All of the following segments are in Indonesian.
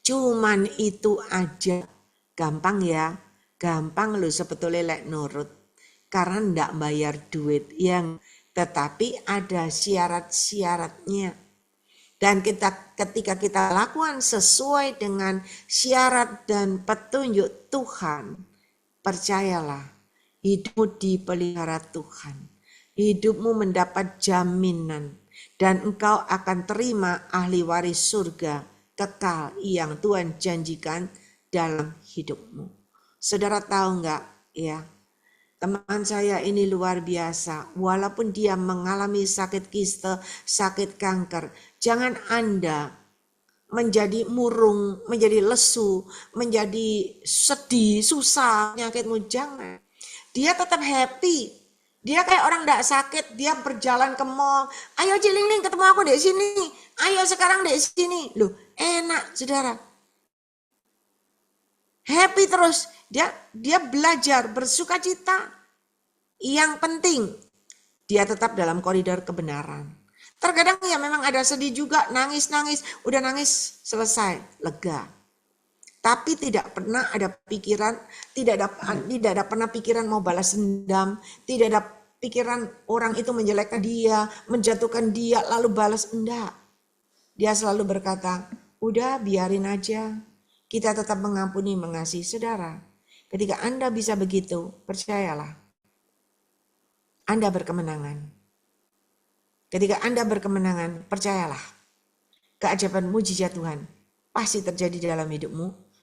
Cuman itu aja. Gampang ya. Gampang loh sebetulnya lek nurut. Karena ndak bayar duit yang, tetapi ada syarat-syaratnya. Dan ketika kita lakukan sesuai dengan syarat dan petunjuk Tuhan, percayalah, hidupmu dipelihara Tuhan. Hidupmu mendapat jaminan dan engkau akan terima ahli waris surga kekal yang Tuhan janjikan dalam hidupmu. Saudara tahu enggak ya? Teman saya ini luar biasa, walaupun dia mengalami sakit kista, sakit kanker. Jangan Anda menjadi murung, menjadi lesu, menjadi sedih, susah penyakitmu. Jangan. Dia tetap happy. Dia kayak orang tidak sakit, dia berjalan ke mall. Ayo Cilingling ketemu aku di sini. Ayo sekarang di sini. Loh, enak saudara. Happy terus. Dia belajar bersuka cita. Yang penting dia tetap dalam koridor kebenaran. Terkadang ya memang ada sedih juga, nangis-nangis, udah nangis selesai, lega. Tapi tidak pernah ada pikiran, tidak ada pernah pikiran mau balas dendam, tidak ada pikiran orang itu menjelekkan dia, menjatuhkan dia lalu balas, enggak. Dia selalu berkata, udah biarin aja. Kita tetap mengampuni, mengasihi saudara. Ketika Anda bisa begitu, percayalah, Anda berkemenangan. Ketika Anda berkemenangan, percayalah, keajaiban mujizat Tuhan pasti terjadi dalam hidupmu.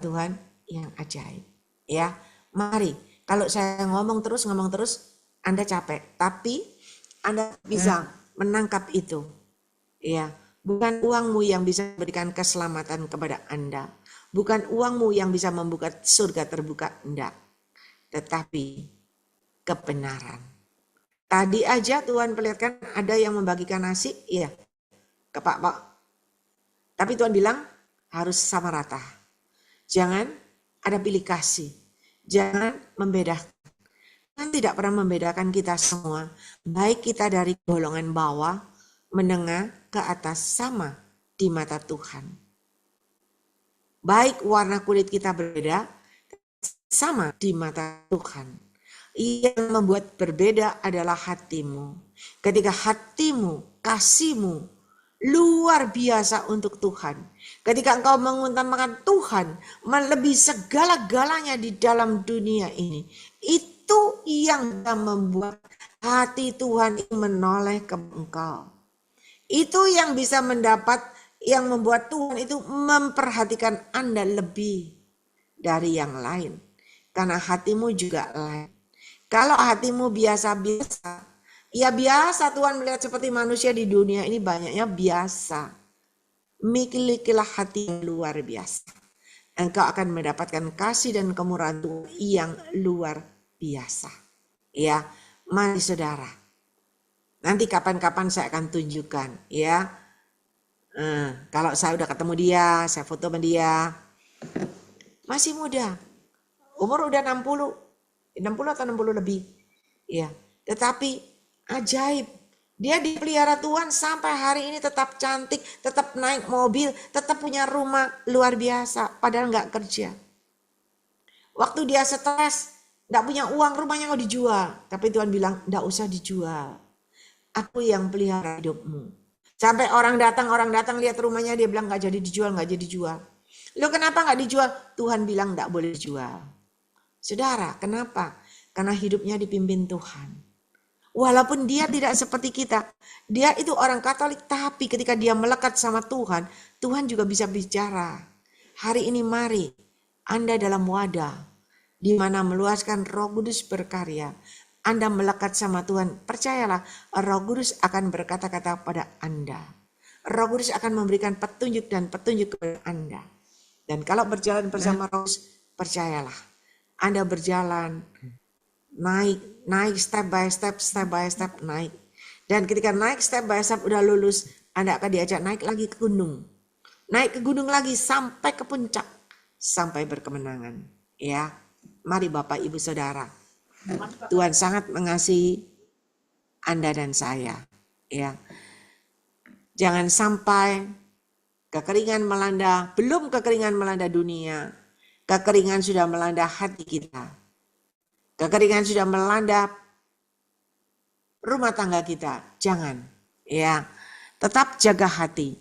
Tuhan yang ajaib. Ya, mari. Kalau saya ngomong terus, Anda capek. Tapi Anda bisa menangkap itu. Ya, bukan uangmu yang bisa memberikan keselamatan kepada Anda. Bukan uangmu yang bisa membuka surga terbuka, enggak. Tetapi kebenaran. Tadi aja Tuhan perlihatkan ada yang membagikan nasi, iya, ke Pak. Tapi Tuhan bilang harus sama rata. Jangan ada pilih kasih. Jangan membedakan. Tuhan tidak pernah membedakan kita semua. Baik kita dari golongan bawah, menengah, ke atas, sama di mata Tuhan. Baik warna kulit kita berbeda, sama di mata Tuhan. Yang membuat berbeda adalah hatimu. Ketika hatimu, kasihmu luar biasa untuk Tuhan. Ketika engkau mengutamakan Tuhan melebihi segala-galanya di dalam dunia ini. Itu yang membuat hati Tuhan menoleh ke engkau. Itu yang bisa yang membuat Tuhan itu memperhatikan Anda lebih dari yang lain. Karena hatimu juga lain. Kalau hatimu biasa-biasa, ya biasa Tuhan melihat seperti manusia di dunia ini banyaknya biasa. Milikilah hati yang luar biasa. Engkau akan mendapatkan kasih dan kemurahan Tuhan yang luar biasa. Ya, mari saudara. Nanti kapan-kapan saya akan tunjukkan ya. Kalau saya udah ketemu dia, saya foto sama dia. Masih muda. Umur udah 60 atau 60 lebih. Ya, tetapi ajaib. Dia dipelihara Tuhan sampai hari ini tetap cantik, tetap naik mobil, tetap punya rumah luar biasa, padahal nggak kerja. Waktu dia stres, nggak punya uang, rumahnya mau dijual. Tapi Tuhan bilang, nggak usah dijual. Aku yang pelihara hidupmu. Sampai orang datang lihat rumahnya, dia bilang nggak jadi dijual. Lo kenapa nggak dijual? Tuhan bilang nggak boleh dijual. Saudara, kenapa? Karena hidupnya dipimpin Tuhan. Walaupun dia tidak seperti kita. Dia itu orang Katolik, tapi ketika dia melekat sama Tuhan, Tuhan juga bisa bicara. Hari ini mari, Anda dalam wadah, di mana meluaskan Roh Kudus berkarya. Anda melekat sama Tuhan, percayalah, Roh Kudus akan berkata-kata pada Anda. Roh Kudus akan memberikan petunjuk kepada Anda. Dan kalau berjalan bersama Roh Kudus, percayalah, Anda berjalan naik step by step naik. Dan ketika naik step by step udah lulus, Anda akan diajak naik lagi ke gunung. Naik ke gunung lagi sampai ke puncak, sampai berkemenangan. Ya, mari Bapak Ibu Saudara. Tuhan sangat mengasihi Anda dan saya. Ya, jangan sampai Kekeringan melanda, belum kekeringan melanda dunia. Kekeringan sudah melanda hati kita. Kekeringan sudah melanda rumah tangga kita. Jangan, ya. Tetap jaga hati.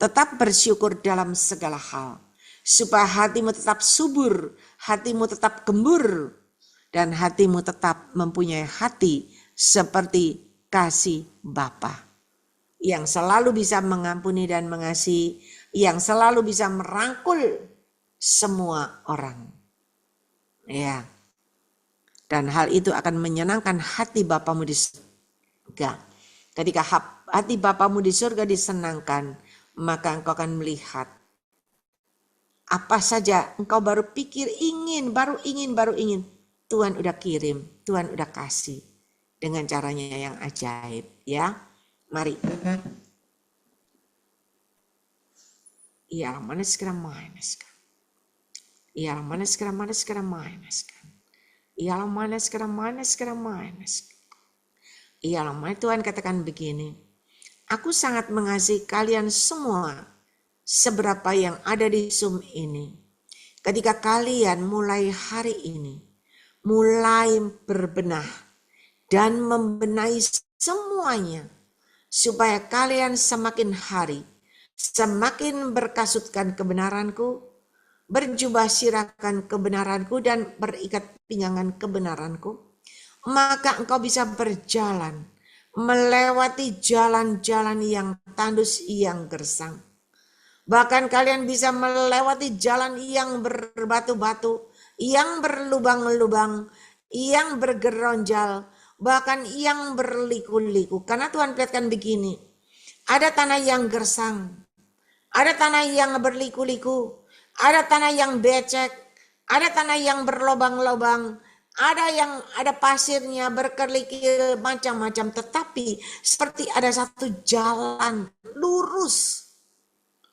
Tetap bersyukur dalam segala hal. Supaya hatimu tetap subur, hatimu tetap gembur, dan hatimu tetap mempunyai hati seperti kasih Bapa yang selalu bisa mengampuni dan mengasihi, yang selalu bisa merangkul semua orang. Ya. Dan hal itu akan menyenangkan hati Bapamu di surga. Ketika hati Bapamu di surga disenangkan, maka engkau akan melihat apa saja engkau baru pikir baru ingin. Tuhan udah kirim, Tuhan udah kasih dengan caranya yang ajaib, ya. Mari. Ialah mana sekarang mainaskan. Ialah mana sekarang mainaskan. Ialah mana sekarang mainaskan. Ialah mana Tuhan katakan begini. Aku sangat mengasihi kalian semua seberapa yang ada di Zoom ini. Ketika kalian mulai hari ini, mulai berbenah dan membenahi semuanya, supaya kalian semakin hari, semakin berkasutkan kebenaranku, berjubah sirahkan kebenaranku dan berikat pinggangan kebenaranku, maka engkau bisa berjalan, melewati jalan-jalan yang tandus yang gersang. Bahkan kalian bisa melewati jalan yang berbatu-batu, yang berlubang-lubang, yang bergeronjal, bahkan yang berliku-liku. Karena Tuhan perlihatkan begini, ada tanah yang gersang, ada tanah yang berliku-liku, ada tanah yang becek, ada tanah yang berlobang-lobang, ada pasirnya berkerikil macam-macam, tetapi seperti ada satu jalan lurus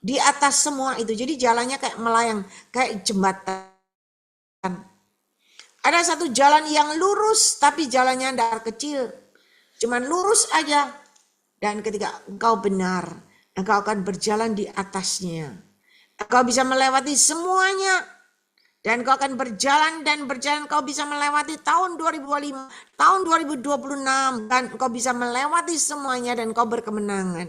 di atas semua itu. Jadi jalannya kayak melayang, kayak jembatan. Ada satu jalan yang lurus, tapi jalannya dar kecil. Cuman lurus aja. Dan ketika engkau benar, engkau akan berjalan di atasnya. Engkau bisa melewati semuanya. Dan engkau akan berjalan, engkau bisa melewati tahun 2025, tahun 2026. Dan engkau bisa melewati semuanya dan engkau berkemenangan.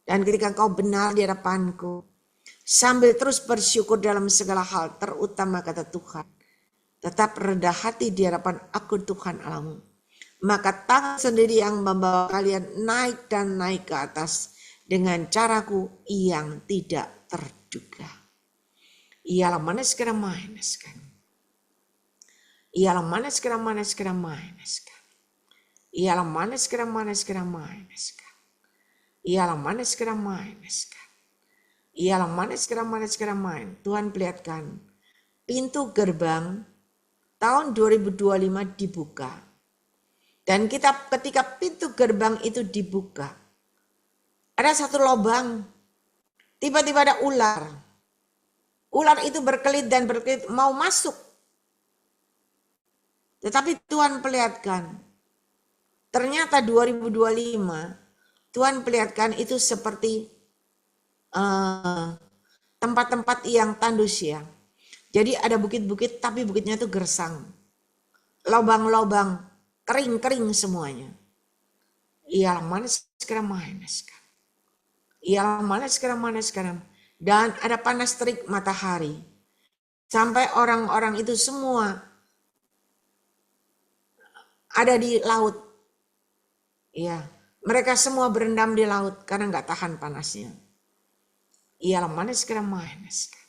Dan ketika engkau benar di hadapanku, sambil terus bersyukur dalam segala hal, terutama kata Tuhan, tetap rendah hati di hadapan aku Tuhan Allahmu. Maka tangan sendiri yang membawa kalian naik dan naik ke atas dengan caraku yang tidak terduga. Ialah mana sekarang mainaskan. Ialah mana sekarang mainaskan. Ialah mana sekarang mainaskan. Ialah mana sekarang mainaskan. Ialah mana sekarang main. Tuhan perlihatkan pintu gerbang tahun 2025 dibuka. Dan ketika pintu gerbang itu dibuka, ada satu lubang. Tiba-tiba ada ular. Ular itu berkelit mau masuk. Tetapi Tuhan perlihatkan, ternyata 2025 Tuhan perlihatkan itu seperti tempat-tempat yang tandus ya. Jadi ada bukit-bukit tapi bukitnya itu gersang. Lobang-lobang, kering-kering semuanya. Ialah mana sekarang mainaskan. Ialah mana sekarang. Dan ada panas terik matahari. Sampai orang-orang itu semua ada di laut. Ya, mereka semua berendam di laut karena nggak tahan panasnya. Ialah mana sekarang mainaskan.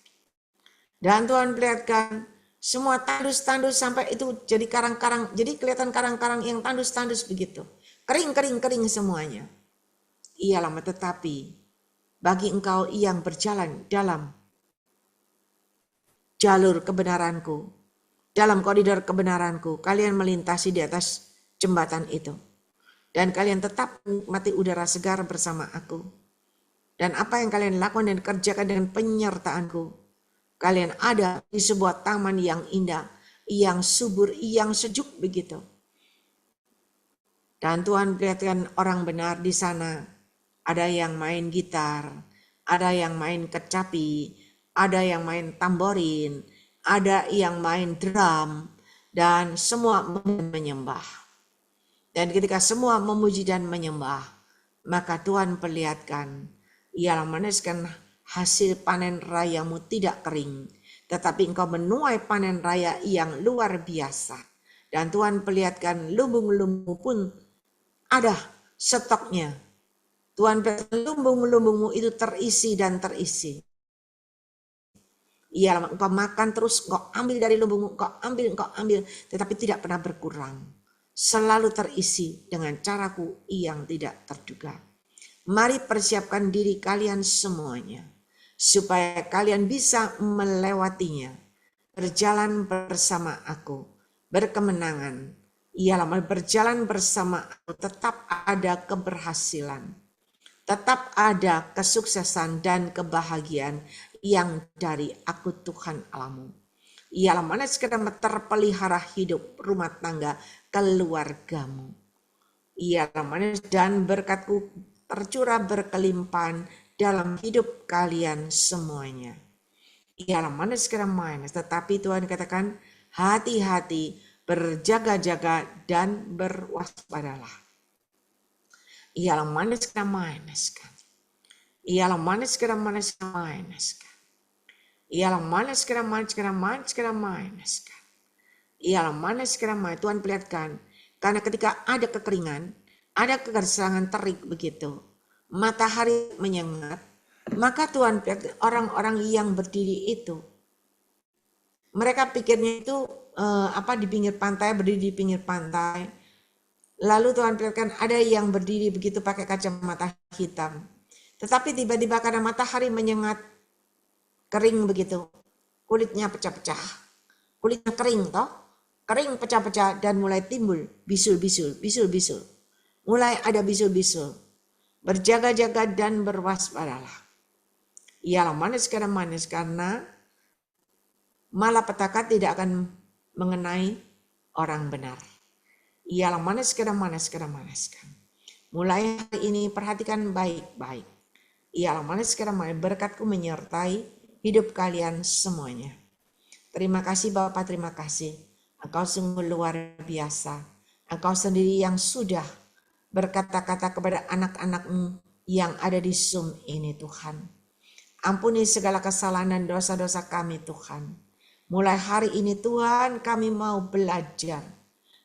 Dan Tuhan perlihatkan semua tandus-tandus sampai itu jadi karang-karang. Jadi kelihatan karang-karang yang tandus-tandus begitu. Kering semuanya. Ialah tetapi bagi engkau yang berjalan dalam jalur kebenaranku, dalam koridor kebenaranku, kalian melintasi di atas jembatan itu. Dan kalian tetap menikmati udara segar bersama aku. Dan apa yang kalian lakukan dan kerjakan dengan penyertaanku, kalian ada di sebuah taman yang indah, yang subur, yang sejuk begitu. Dan Tuhan perlihatkan orang benar di sana. Ada yang main gitar, ada yang main kecapi, ada yang main tamborin, ada yang main drum, dan semua menyembah. Dan ketika semua memuji dan menyembah, maka Tuhan perlihatkan, ialah maniskan hasil panen rayamu tidak kering, tetapi engkau menuai panen raya yang luar biasa. Dan Tuhan perlihatkan lumbung-lumbungmu pun ada stoknya. Tuhan perlihatkan lumbung-lumbungmu itu terisi dan terisi. Ialah engkau makan terus, engkau ambil dari lumbungmu, engkau ambil, tetapi tidak pernah berkurang. Selalu terisi dengan caraku yang tidak terduga. Mari persiapkan diri kalian semuanya, supaya kalian bisa melewatinya, berjalan bersama aku, berkemenangan. Ialah berjalan bersama aku, tetap ada keberhasilan, tetap ada kesuksesan dan kebahagiaan yang dari aku Tuhan Allahmu. Ialah mana sekedar terpelihara hidup rumah tangga keluargamu. Ialah manis dan berkatku tercurah berkelimpahan dalam hidup kalian semuanya. Ialah manis sekedar manis, tetapi Tuhan katakan hati-hati, berjaga-jaga dan berwaspadalah. Ialah manis sekedar manis kan. Ialah manis sekedar manis kan. Ialah manis sekedar manis kan. Ialah manis sekedar manis. Tuhan perlihatkan, karena ketika ada kekeringan, ada kegersangan terik begitu, matahari menyengat, maka Tuhan perlihatkan orang-orang yang berdiri itu, mereka pikirnya itu di pinggir pantai, berdiri di pinggir pantai. Lalu Tuhan perlihatkan ada yang berdiri begitu pakai kacamata hitam. Tetapi tiba-tiba karena matahari menyengat, kering begitu, kulitnya pecah-pecah, kulitnya kering toh, kering pecah-pecah dan mulai timbul bisul-bisul, mulai ada bisul-bisul. Berjaga-jaga dan berwaspadalah. Ialah manis karena malapetaka tidak akan mengenai orang benar. Ialah manis kan. Mulai hari ini perhatikan baik-baik. Ialah manis berkatku menyertai hidup kalian semuanya. Terima kasih Bapak, terima kasih. Engkau sungguh luar biasa. Engkau sendiri yang sudah berkata-kata kepada anak-anak-Mu yang ada di Zoom ini Tuhan. Ampuni segala kesalahan dan dosa-dosa kami Tuhan. Mulai hari ini Tuhan kami mau belajar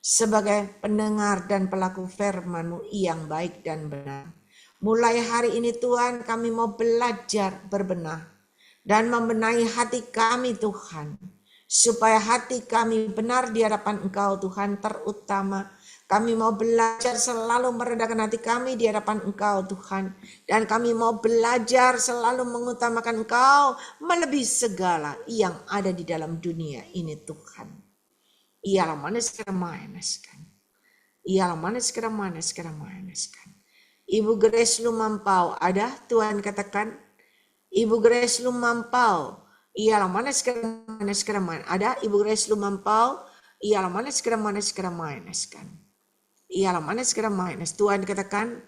sebagai pendengar dan pelaku firman-Mu yang baik dan benar. Mulai hari ini Tuhan kami mau belajar berbenah dan membenahi hati kami Tuhan. Supaya hati kami benar di hadapan Engkau Tuhan, terutama kami mau belajar selalu merendahkan hati kami di hadapan Engkau Tuhan. Dan kami mau belajar selalu mengutamakan Engkau melebihi segala yang ada di dalam dunia ini Tuhan. Ialah manis kan. Ialah manis kan. Ibu Grace Lumampau ada, Tuhan katakan, Ibu Grace Lumampau, ialah manis kan. Ada Ibu Grace Lumampau, ialah manis kan. Ialah manis kan. Tuhan katakan,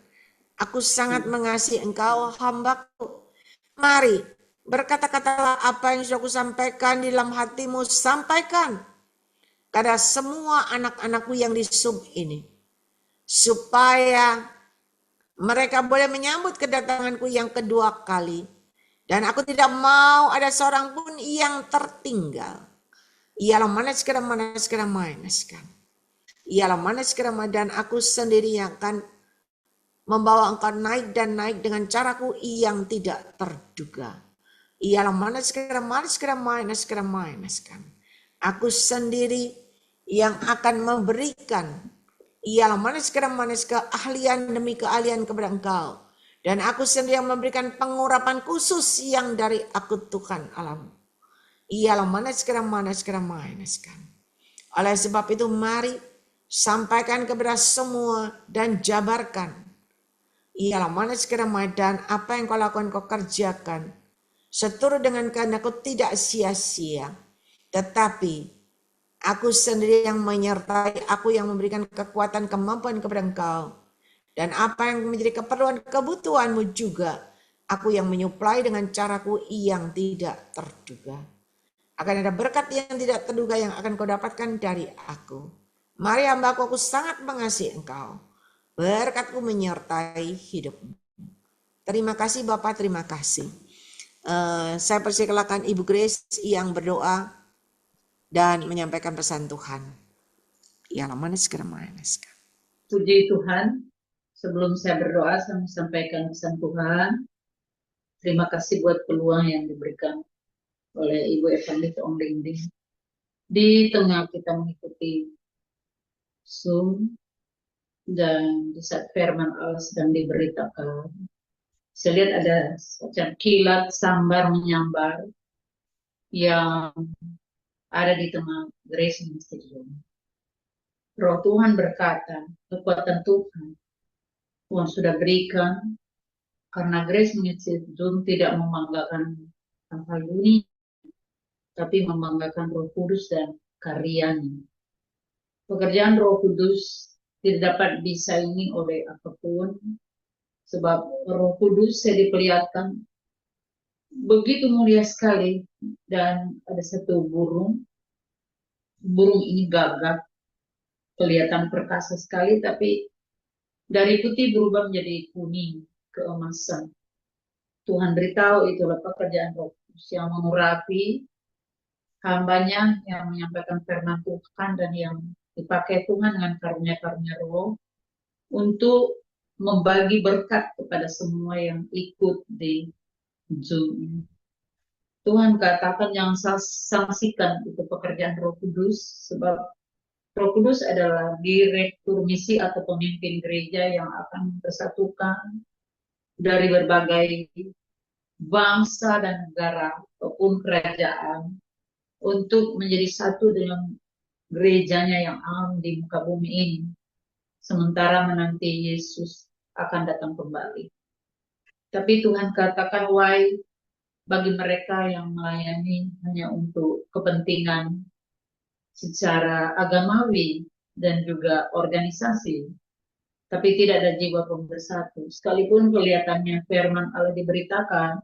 aku sangat mengasihi engkau hambaku. Mari berkata-katalah apa yang sudah aku sampaikan di dalam hatimu, sampaikan kepada semua anak-anakku yang di Zoom ini. Supaya mereka boleh menyambut kedatanganku yang kedua kali. Dan aku tidak mau ada seorang pun yang tertinggal. Ialah manis kan. Ialah manis kan, dan aku sendiri yang akan membawa engkau naik dan naik dengan caraku yang tidak terduga. Ialah manis kan. Aku sendiri yang akan memberikan ialah manis keahlian demi keahlian kepada engkau. Dan aku sendiri yang memberikan pengurapan khusus yang dari aku Tuhan Allahmu. Ialah manis kan. Oleh sebab itu mari sampaikan kepada semua dan jabarkan. Ialah manis kan, dan apa yang kau lakukan kau kerjakan. Seturut dengan kehendakku tidak sia-sia. Tetapi aku sendiri yang menyertai, aku yang memberikan kekuatan kemampuan kepada engkau. Dan apa yang menjadi keperluan kebutuhanmu juga Aku yang menyuplai dengan caraku yang tidak terduga. Akan ada berkat yang tidak terduga yang akan kau dapatkan dari aku. Mari hambaku, aku sangat mengasihi engkau. Berkatku menyertai hidupmu. Terima kasih Bapak, terima kasih. Saya persilakan Ibu Grace yang berdoa dan menyampaikan pesan Tuhan. Ya, Puji Tuhan, sebelum saya berdoa, saya sampaikan pesan Tuhan. Terima kasih buat peluang yang diberikan oleh Ibu Evangelis Ong Ding. Di tengah kita mengikuti Zoom dan di saat firman Allah sedang diberitakan, saya lihat ada semacam kilat sambar menyambar yang ada di tengah Grace Ministry. Roh Tuhan berkata, kekuatan Tuhan sudah berikan, karena Grace Ministry tidak membanggakan hal dunia, tapi membanggakan Roh Kudus dan karyanya. Pekerjaan Roh Kudus tidak dapat disaingi oleh apapun, sebab Roh Kudus saya diperlihatkan begitu mulia sekali, dan ada satu burung ini gagak, kelihatan perkasa sekali, tapi dari putih berubah menjadi kuning, keemasan. Tuhan beritahu itulah pekerjaan Roh Kudus yang mengurapi hambanya, yang menyampaikan firman Tuhan, dan yang dipakai Tuhan dengan karunia-karunia Roh untuk membagi berkat kepada semua yang ikut di Zoom. Tuhan katakan yang saksikan itu pekerjaan Roh Kudus, sebab Roh Kudus adalah direktur misi atau pemimpin gereja yang akan mempersatukan dari berbagai bangsa dan negara ataupun kerajaan untuk menjadi satu dengan gerejanya yang am di muka bumi ini, sementara menanti Yesus akan datang kembali. Tapi Tuhan katakan, why bagi mereka yang melayani hanya untuk kepentingan secara agamawi dan juga organisasi, tapi tidak ada jiwa pemersatu. Sekalipun kelihatannya firman Allah diberitakan,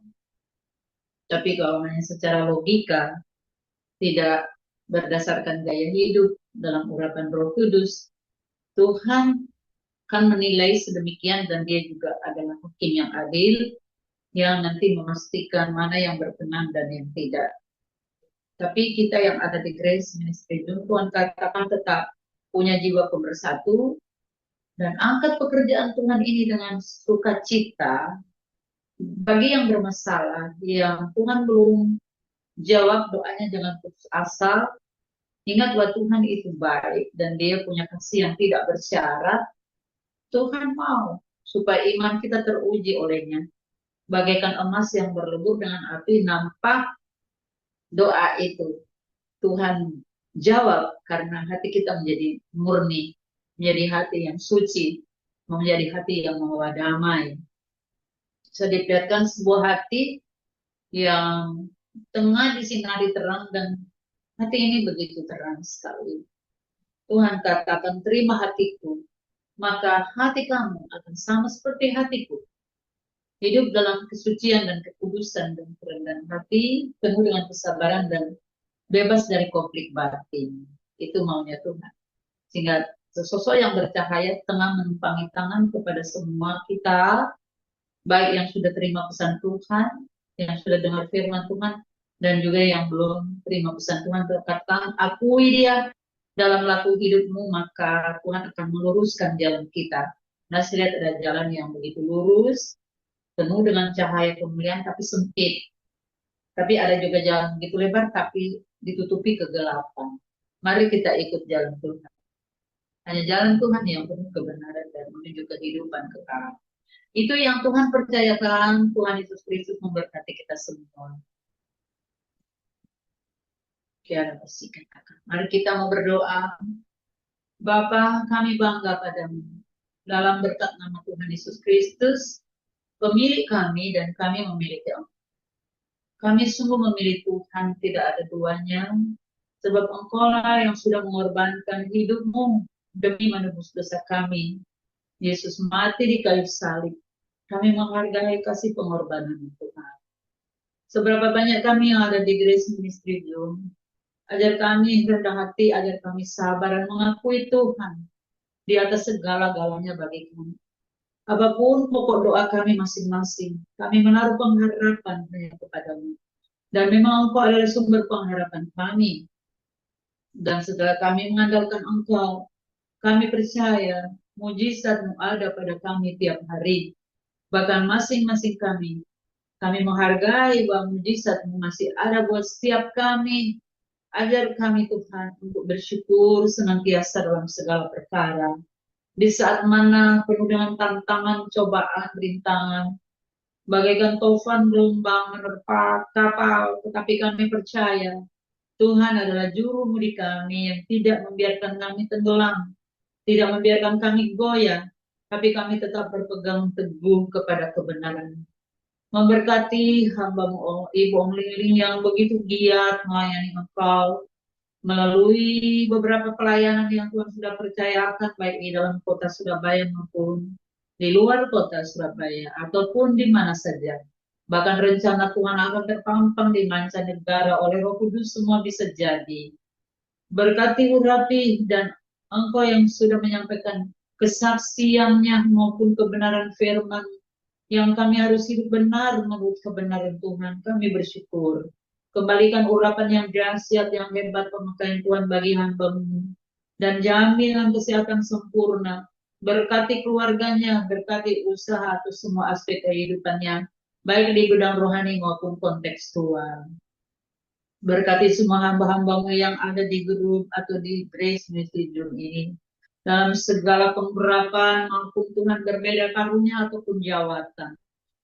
tapi kalau hanya secara logika, tidak berdasarkan gaya hidup dalam urapan Roh Kudus, Tuhan kan menilai sedemikian, dan dia juga adalah hakim yang adil, yang nanti memastikan mana yang berkenan dan yang tidak. Tapi kita yang ada di Grace Ministry, Tuhan katakan tetap punya jiwa pemersatu, dan angkat pekerjaan Tuhan ini dengan sukacita. Bagi yang bermasalah, yang Tuhan belum jawab doanya, jangan putus asa. Ingat bahwa Tuhan itu baik, dan dia punya kasih yang tidak bersyarat. Tuhan mau supaya iman kita teruji olehnya. Bagaikan emas yang berlebur dengan api, nampak doa itu Tuhan jawab karena hati kita menjadi murni, menjadi hati yang suci, menjadi hati yang membawa damai. Saya diperlihatkan sebuah hati yang tengah disinari terang, dan hati ini begitu terang sekali. Tuhan katakan, terima hatiku, maka hati kamu akan sama seperti hatiku. Hidup dalam kesucian dan kekudusan dan kerendahan hati, penuh dengan kesabaran dan bebas dari konflik batin. Itu maunya Tuhan. Sehingga sosok yang bercahaya tengah menumpangi tangan kepada semua kita, baik yang sudah terima pesan Tuhan, yang sudah dengar firman Tuhan, dan juga yang belum terima pesan Tuhan. Katakan, akui dia dalam laku hidupmu, maka Tuhan akan meluruskan jalan kita. Nah, saya lihat ada jalan yang begitu lurus, penuh dengan cahaya kemuliaan, tapi sempit. Tapi ada juga jalan begitu lebar, tapi ditutupi kegelapan. Mari kita ikut jalan Tuhan. Hanya jalan Tuhan yang penuh kebenaran dan menuju kehidupan kekal. Itu yang Tuhan percayakan. Tuhan Yesus Kristus memberkati kita semua. Mari kita mau berdoa. Bapa, kami bangga padamu. Dalam berkat nama Tuhan Yesus Kristus, pemilik kami dan kami memiliki Engkau. Kami sungguh memilih Tuhan, tidak ada duanya, sebab Engkau lah yang sudah mengorbankan hidupmu demi menebus dosa kami. Yesus mati di kayu salib, Kami menghargai kasih pengorbanan Tuhan. Seberapa banyak kami yang ada di Grace Ministry Zoom, ajar kami rendah hati, ajar kami sabar dan mengakui Tuhan di atas segala-galanya bagi kami. Apapun pokok doa kami masing-masing, kami menaruh pengharapan hanya kepadamu. Dan memang Engkau adalah sumber pengharapan kami. Dan setelah kami mengandalkan Engkau, kami percaya mujizat-Mu ada pada kami tiap hari. Bahkan masing-masing kami menghargai bahwa mujizat-Mu masih ada buat setiap kami. Ajar kami Tuhan untuk bersyukur senantiasa dalam segala perkara. Di saat mana penuh dengan tantangan, cobaan, rintangan, bagaikan tovan gelombang menerpa kapal, tetapi kami percaya Tuhan adalah juru mudi kami yang tidak membiarkan kami tenggelam, tidak membiarkan kami goyah, tapi kami tetap berpegang teguh kepada kebenaran. Memberkati hamba-Mu, Ibu Ong Ling yang begitu giat melayani Engkau, melalui beberapa pelayanan yang Tuhan sudah percayakan, baik di dalam kota Surabaya maupun di luar kota Surabaya, ataupun di mana saja. Bahkan rencana Tuhan akan terpampang di mancanegara oleh Roh Kudus, semua bisa jadi. Berkati urapi dan Engkau yang sudah menyampaikan kesaksiannya maupun kebenaran firman yang kami harus hidup benar menurut kebenaran Tuhan. Kami bersyukur. Kembalikan urapan yang dahsyat, yang hebat pemakaian Tuhan bagi hamba-Mu. Dan jaminan kesehatan sempurna. Berkati keluarganya, berkati usaha atau semua aspek kehidupannya. Baik di bidang rohani maupun kontekstual. Berkati semua hamba-hamba-Mu yang ada di grup atau di Grace Ministry Zoom ini. Dalam segala penggerakan maupun Tuhan berbeda karunia ataupun jawatan.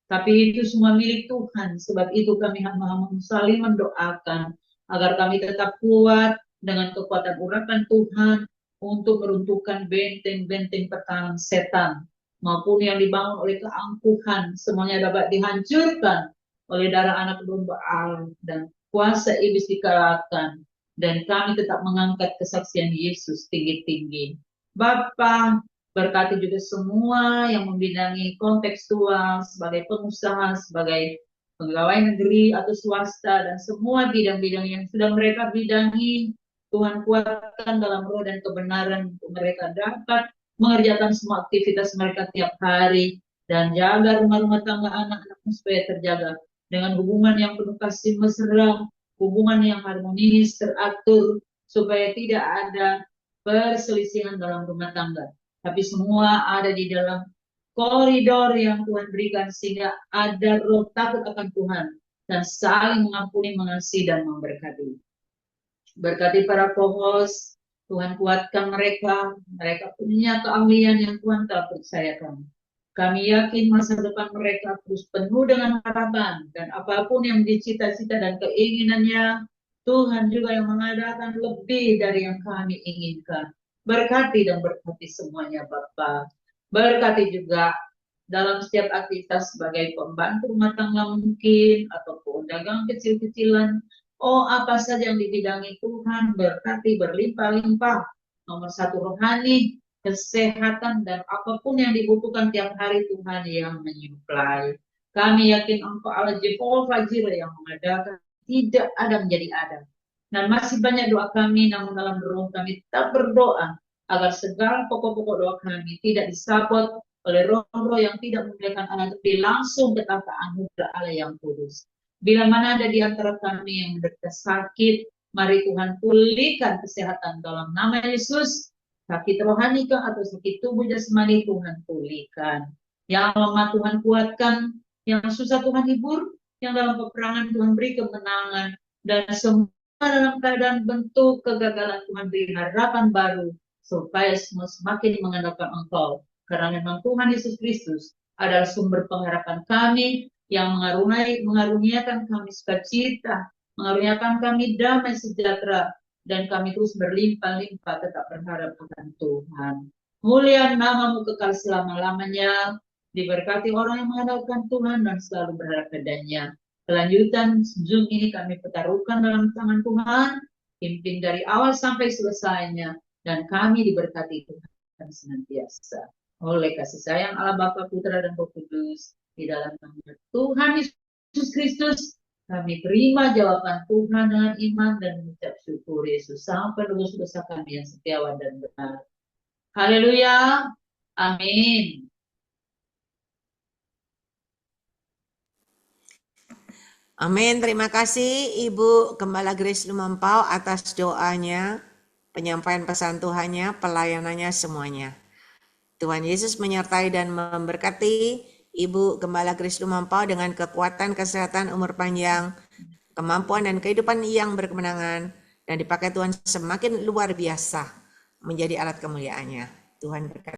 Tapi itu semua milik Tuhan. Sebab itu kami hamba-hamba saling mendoakan agar kami tetap kuat dengan kekuatan urapan Tuhan untuk meruntuhkan benteng-benteng pertahanan setan maupun yang dibangun oleh keangkuhan. Semuanya dapat dihancurkan oleh darah anak domba Allah dan kuasa iblis dikalahkan. Dan kami tetap mengangkat kesaksian Yesus tinggi-tinggi. Bapa, berkati juga semua yang membidangi kontekstual sebagai pengusaha, sebagai pegawai negeri atau swasta, dan semua bidang-bidang yang sudah mereka bidangi. Tuhan kuatkan dalam roh dan kebenaran untuk mereka dapat mengerjakan semua aktivitas mereka tiap hari. Dan jaga rumah-rumah tangga anak-anakmu supaya terjaga dengan hubungan yang penuh kasih mesra, hubungan yang harmonis, teratur, supaya tidak ada perselisihan dalam rumah tangga. Tapi semua ada di dalam koridor yang Tuhan berikan sehingga ada roh takut akan Tuhan dan saling mengampuni, mengasihi, dan memberkati. Berkati para co-host, Tuhan kuatkan mereka, mereka punya keahlian yang Tuhan telah percayakan. Kami yakin masa depan mereka terus penuh dengan harapan, dan apapun yang dicita-cita dan keinginannya, Tuhan juga yang mengadakan lebih dari yang kami inginkan. Berkati dan berkati semuanya Bapa. Berkati juga dalam setiap aktivitas sebagai pembantu rumah tangga mungkin, ataupun dagang kecil-kecilan. Oh, apa saja yang dibidangi Tuhan, berkati berlimpah-limpah. Nomor satu rohani, kesehatan, dan apapun yang dibutuhkan tiap hari Tuhan yang menyuplai. Kami yakin Engkau Allah Jehovah Jireh yang mengadakan, tidak ada menjadi ada. Dan masih banyak doa kami, namun dalam roh kami tetap berdoa agar segala pokok-pokok doa kami tidak disabot oleh roh-roh yang tidak memuliakan Allah, tapi langsung ke tahta anugerah Allah yang kudus. Bila mana ada di antara kami yang menderita sakit, mari Tuhan pulihkan kesehatan dalam nama Yesus. Sakit rohani atau sakit tubuh jasmani Tuhan pulihkan. Yang lemah Tuhan kuatkan, yang susah Tuhan hibur, yang dalam peperangan Tuhan beri kemenangan, dan semua dalam keadaan bentuk kegagalan Tuhan beri harapan baru, supaya semua semakin mengandalkan Engkau. Karena memang Tuhan Yesus Kristus adalah sumber pengharapan kami, yang mengaruniakan kami sukacita, mengaruniakan kami damai sejahtera, dan kami terus berlimpah-limpah tetap berharap akan Tuhan. Mulia nama-Mu kekal selama-lamanya, diberkati orang yang mengandalkan Tuhan dan selalu berharap padanya. Kelanjutan Zoom ini kami pertaruhkan dalam tangan Tuhan, pimpin dari awal sampai selesainya, dan kami diberkati Tuhan senantiasa. oleh kasih sayang Allah Bapa, Putra, dan Roh Kudus di dalam nama Tuhan Yesus Kristus. Kami terima jawaban Tuhan dengan iman dan mengucap syukur Yesus sampai lulus dosa kami yang setiawan dan benar. Haleluya. Amin. Amin. Terima kasih Ibu Gembala Grace Lumampau atas doanya, penyampaian pesan Tuhannya, pelayanannya semuanya. Tuhan Yesus menyertai dan memberkati Ibu Gembala Grace Lumampau dengan kekuatan, kesehatan, umur panjang, kemampuan dan kehidupan yang berkemenangan, dan dipakai Tuhan semakin luar biasa menjadi alat kemuliaannya. Tuhan berkati.